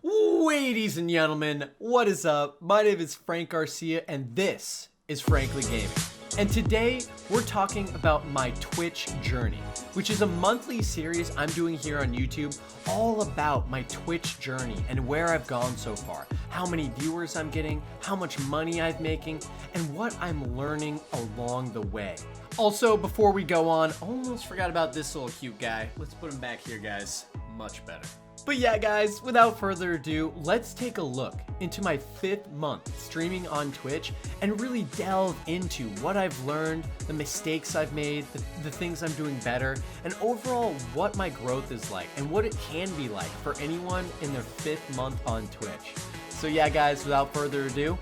Ladies and gentlemen, what is up? My name is Frank Garcia and this is Frankly Gaming. And today we're talking about my Twitch journey, which is a monthly series I'm doing here on YouTube all about my Twitch journey and where I've gone so far, how many viewers I'm getting, how much money I'm making, and what I'm learning along the way. Also, before we go on, almost forgot about this little cute guy. Let's put him back here, guys. Much better. But yeah, guys, without further ado, let's take a look into my 5th month streaming on Twitch and really delve into what I've learned, the mistakes I've made, the things I'm doing better, and overall what my growth is like and what it can be like for anyone in their 5th month on Twitch. So yeah, guys, without further ado,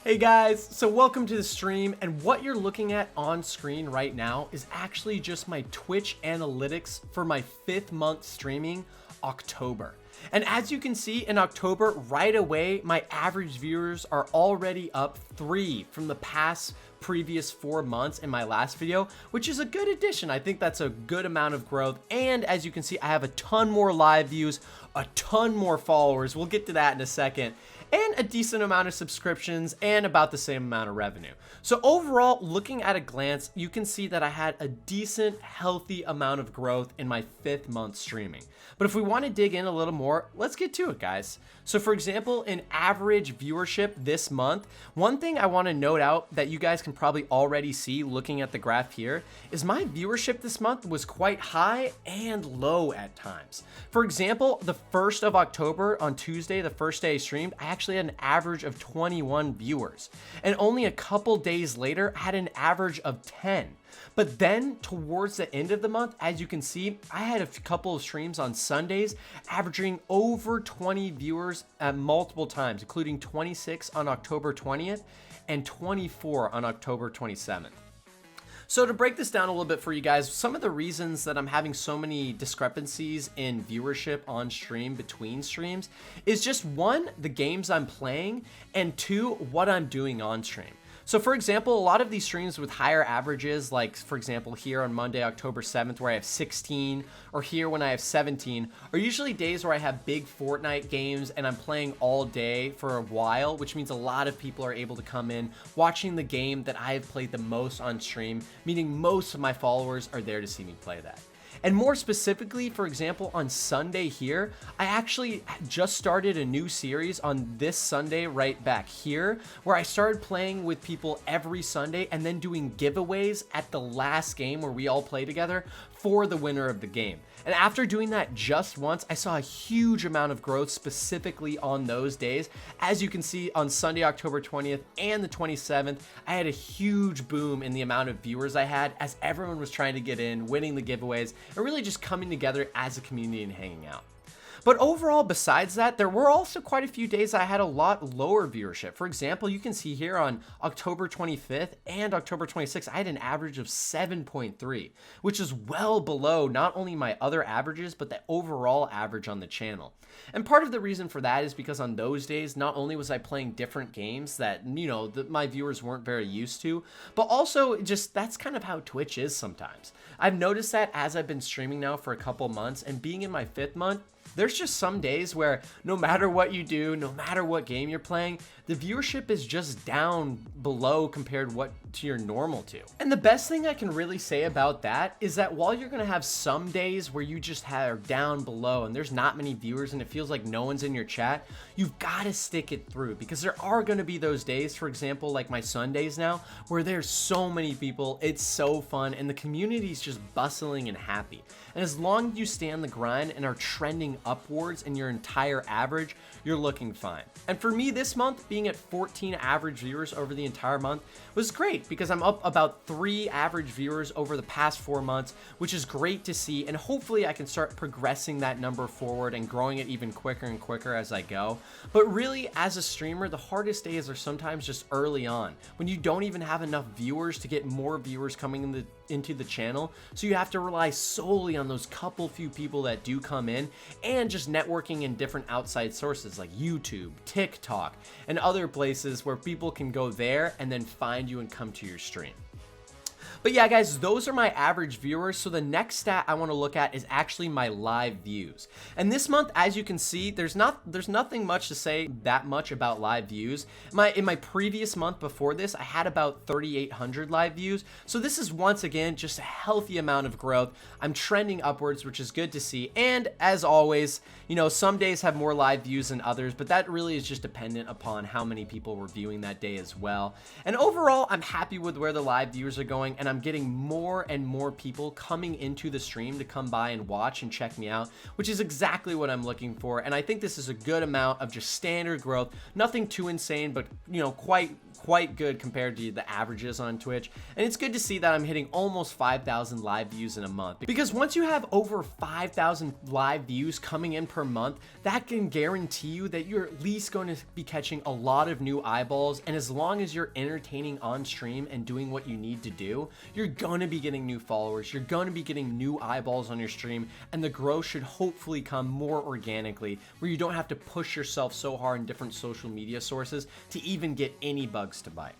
hey guys, so welcome to the stream, and what you're looking at on screen right now is actually just my Twitch analytics for my 5th month streaming, October. And as you can see in October, right away, my average viewers are already up 3 from the previous 4 months in my last video, which is a good addition. I think that's a good amount of growth. And as you can see, I have a ton more live views, a ton more followers. We'll get to that in a second. And a decent amount of subscriptions and about the same amount of revenue. So overall, looking at a glance, you can see that I had a decent, healthy amount of growth in my 5th month streaming. But if we want to dig in a little more, let's get to it, guys. So for example, in average viewership this month, one thing I want to note out that you guys can probably already see looking at the graph here is my viewership this month was quite high and low at times. For example, the 1st of October on Tuesday, the first day I streamed, I actually had an average of 21 viewers. And only a couple days later, I had an average of 10. But then towards the end of the month, as you can see, I had a couple of streams on Sundays averaging over 20 viewers at multiple times, including 26 on October 20th and 24 on October 27th. So to break this down a little bit for you guys, some of the reasons that I'm having so many discrepancies in viewership on stream between streams is just 1, the games I'm playing, and 2, what I'm doing on stream. So for example, a lot of these streams with higher averages, like for example here on Monday, October 7th, where I have 16, or here when I have 17, are usually days where I have big Fortnite games and I'm playing all day for a while, which means a lot of people are able to come in watching the game that I have played the most on stream, meaning most of my followers are there to see me play that. And more specifically, for example, on Sunday here, I actually just started a new series on this Sunday right back here, where I started playing with people every Sunday and then doing giveaways at the last game where we all play together for the winner of the game. And after doing that just once, I saw a huge amount of growth specifically on those days. As you can see on Sunday, October 20th and the 27th, I had a huge boom in the amount of viewers I had as everyone was trying to get in, winning the giveaways, and really just coming together as a community and hanging out. But overall, besides that, there were also quite a few days I had a lot lower viewership. For example, you can see here on October 25th and October 26th, I had an average of 7.3, which is well below not only my other averages, but the overall average on the channel. And part of the reason for that is because on those days, not only was I playing different games that, my viewers weren't very used to, but also just that's kind of how Twitch is sometimes. I've noticed that as I've been streaming now for a couple months and being in my 5th month, there's just some days where no matter what you do, no matter what game you're playing, the viewership is just down below compared to your normal to. And the best thing I can really say about that is that while you're gonna have some days where you just are down below and there's not many viewers and it feels like no one's in your chat, you've gotta stick it through, because there are gonna be those days, for example, like my Sundays now, where there's so many people, it's so fun, and the community's just bustling and happy. And as long as you stay on the grind and are trending upwards in your entire average, you're looking fine. And for me this month, being at 14 average viewers over the entire month was great, because I'm up about 3 average viewers over the past 4 months, which is great to see. And hopefully I can start progressing that number forward and growing it even quicker and quicker as I go. But really, as a streamer, the hardest days are sometimes just early on, when you don't even have enough viewers to get more viewers coming into the channel. So you have to rely solely on those few people that do come in, and just networking in different outside sources like YouTube, TikTok, and other places where people can go there and then find you and come to your stream. But yeah, guys, those are my average viewers. So the next stat I want to look at is actually my live views. And this month, as you can see, there's nothing much to say that much about live views. In my previous month before this, I had about 3,800 live views. So this is once again just a healthy amount of growth. I'm trending upwards, which is good to see. And as always, you know, some days have more live views than others, but that really is just dependent upon how many people were viewing that day as well. And overall, I'm happy with where the live viewers are going, and I'm getting more and more people coming into the stream to come by and watch and check me out, which is exactly what I'm looking for. And I think this is a good amount of just standard growth, nothing too insane, but you know, quite good compared to the averages on Twitch. And it's good to see that I'm hitting almost 5,000 live views in a month, because once you have over 5,000 live views coming in per month, that can guarantee you that you're at least going to be catching a lot of new eyeballs. And as long as you're entertaining on stream and doing what you need to do, you're going to be getting new followers, you're going to be getting new eyeballs on your stream, and the growth should hopefully come more organically, where you don't have to push yourself so hard in different social media sources to even get any bugs to bite.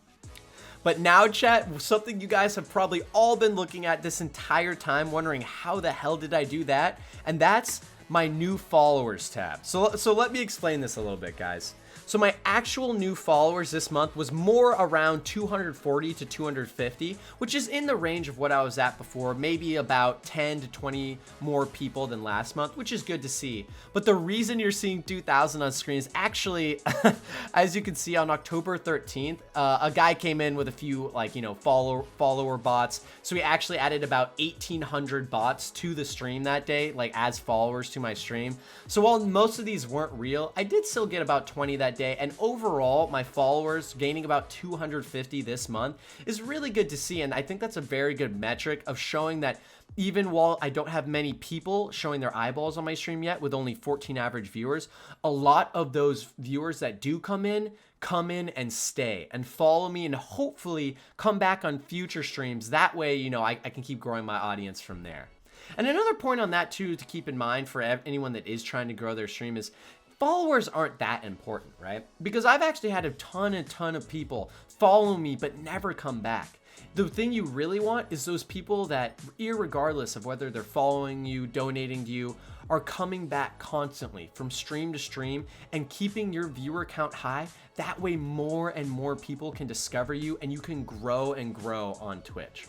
But now, chat, something you guys have probably all been looking at this entire time, wondering how the hell did I do that? And that's my new followers tab. So let me explain this a little bit, guys. So my actual new followers this month was more around 240 to 250, which is in the range of what I was at before, maybe about 10 to 20 more people than last month, which is good to see. But the reason you're seeing 2,000 on screen is actually, as you can see on October 13th, a guy came in with a few, like, you know, follower bots. So we actually added about 1,800 bots to the stream that day, like as followers to my stream. So while most of these weren't real, I did still get about 20 that day, and overall my followers gaining about 250 this month is really good to see. And I think that's a very good metric of showing that even while I don't have many people showing their eyeballs on my stream yet, with only 14 average viewers, a lot of those viewers that do come in and stay and follow me and hopefully come back on future streams. That way, you know, I can keep growing my audience from there. And another point on that too to keep in mind for anyone that is trying to grow their stream is followers aren't that important, right? Because I've actually had a ton of people follow me but never come back. The thing you really want is those people that, irregardless of whether they're following you, donating to you, are coming back constantly from stream to stream and keeping your viewer count high. That way more and more people can discover you and you can grow and grow on Twitch.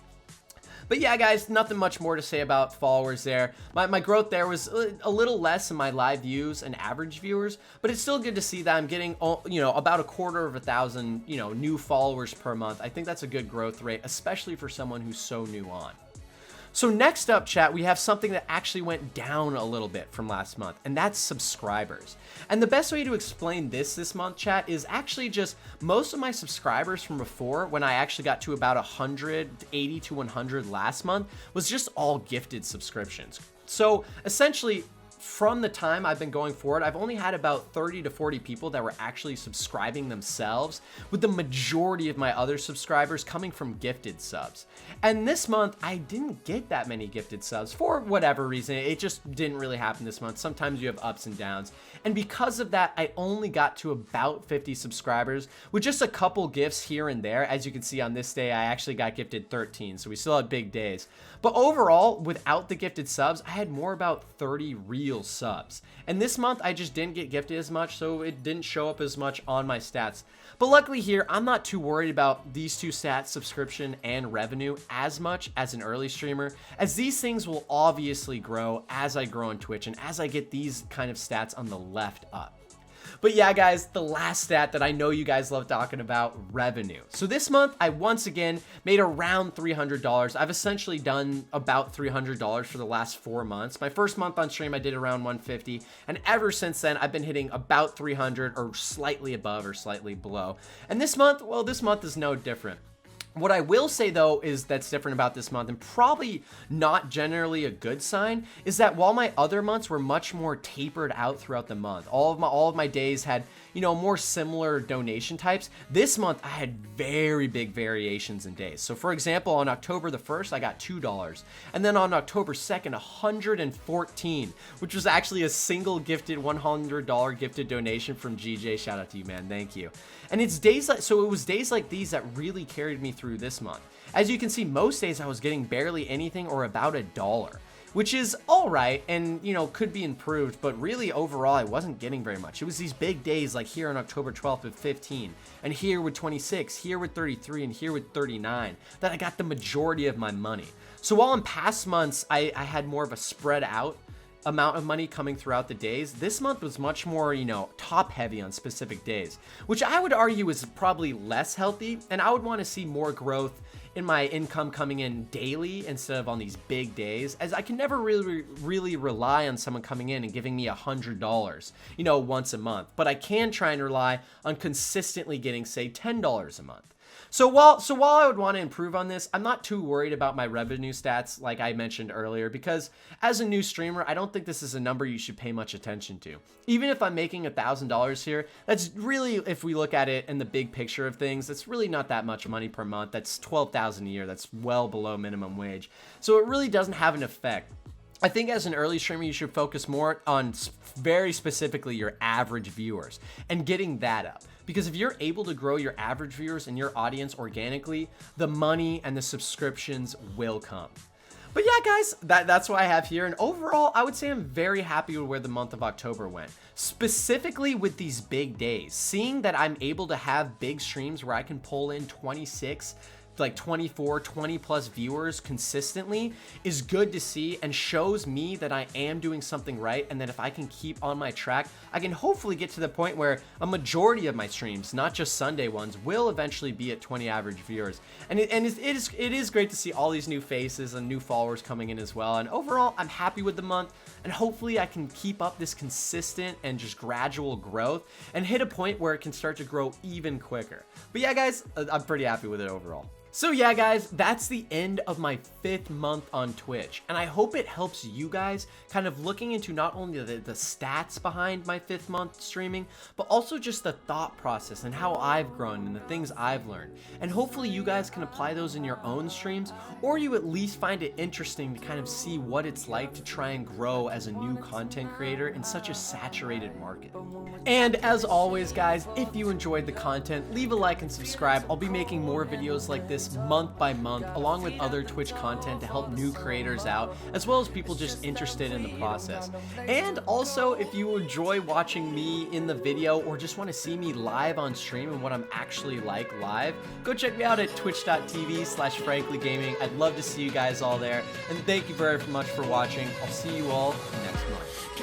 But yeah, guys, nothing much more to say about followers there. My growth there was a little less in my live views and average viewers, but it's still good to see that I'm getting, you know, about 250,000, you know, new followers per month. I think that's a good growth rate, especially for someone who's so new on. So next up, chat, we have something that actually went down a little bit from last month, and that's subscribers. And the best way to explain this month, chat, is actually just most of my subscribers from before, when I actually got to about 180 to 100 last month, was just all gifted subscriptions. So essentially, from the time I've been going forward, I've only had about 30 to 40 people that were actually subscribing themselves, with the majority of my other subscribers coming from gifted subs. And this month, I didn't get that many gifted subs for whatever reason. It just didn't really happen this month. Sometimes you have ups and downs. And because of that, I only got to about 50 subscribers with just a couple gifts here and there. As you can see on this day, I actually got gifted 13, so we still had big days. But overall, without the gifted subs, I had more about 30 real subs. And this month, I just didn't get gifted as much, so it didn't show up as much on my stats. But luckily here, I'm not too worried about these two stats, subscription and revenue, as much as an early streamer, as these things will obviously grow as I grow on Twitch and as I get these kind of stats on the left up. But yeah, guys, the last stat that I know you guys love talking about, revenue. So this month, I once again made around $300. I've essentially done about $300 for the last 4 months. My first month on stream, I did around 150. And ever since then, I've been hitting about 300 or slightly above or slightly below. And this month, well, this month is no different. What I will say though is that's different about this month, and probably not generally a good sign, is that while my other months were much more tapered out throughout the month, all of my days had, you know, more similar donation types. This month I had very big variations in days. So for example, on October the 1st, I got $2, and then on October 2nd, 114, which was actually a single gifted $100 gifted donation from GJ. Shout out to you, man. Thank you. And it's days like, so it was days like these that really carried me through this month. As you can see, most days I was getting barely anything or about $1, which is all right and, you know, could be improved, but really overall I wasn't getting very much. It was these big days like here on October 12th with 15, and here with 26, here with 33, and here with 39 that I got the majority of my money. So while in past months I had more of a spread out amount of money coming throughout the days, this month was much more, you know, top heavy on specific days, which I would argue is probably less healthy, and I would want to see more growth in my income coming in daily instead of on these big days, as I can never really rely on someone coming in and giving me $100, you know, once a month, but I can try and rely on consistently getting, say, $10 a month. So while I would want to improve on this, I'm not too worried about my revenue stats like I mentioned earlier, because as a new streamer, I don't think this is a number you should pay much attention to. Even if I'm making $1,000 here, that's really, if we look at it in the big picture of things, that's really not that much money per month. That's $12,000 a year. That's well below minimum wage. So it really doesn't have an effect. I think as an early streamer, you should focus more on very specifically your average viewers and getting that up. Because if you're able to grow your average viewers and your audience organically, the money and the subscriptions will come. But yeah, guys, that's what I have here. And overall, I would say I'm very happy with where the month of October went. Specifically with these big days. Seeing that I'm able to have big streams where I can pull in 26, like 24, 20 plus viewers consistently is good to see, and shows me that I am doing something right, and that if I can keep on my track, I can hopefully get to the point where a majority of my streams, not just Sunday ones, will eventually be at 20 average viewers. And it is great to see all these new faces and new followers coming in as well. And overall, I'm happy with the month, and hopefully I can keep up this consistent and just gradual growth and hit a point where it can start to grow even quicker. But yeah, guys, I'm pretty happy with it overall. So yeah, guys, that's the end of my 5th month on Twitch, and I hope it helps you guys kind of looking into not only the stats behind my 5th month streaming, but also just the thought process and how I've grown and the things I've learned. And hopefully you guys can apply those in your own streams, or you at least find it interesting to kind of see what it's like to try and grow as a new content creator in such a saturated market. And as always, guys, if you enjoyed the content, leave a like and subscribe. I'll be making more videos like this month by month, along with other Twitch content to help new creators out, as well as people just interested in the process. And also, if you enjoy watching me in the video or just want to see me live on stream and what I'm actually like live, go check me out at twitch.tv/FranklyGaming. I'd love to see you guys all there, and thank you very much for watching. I'll see you all next month.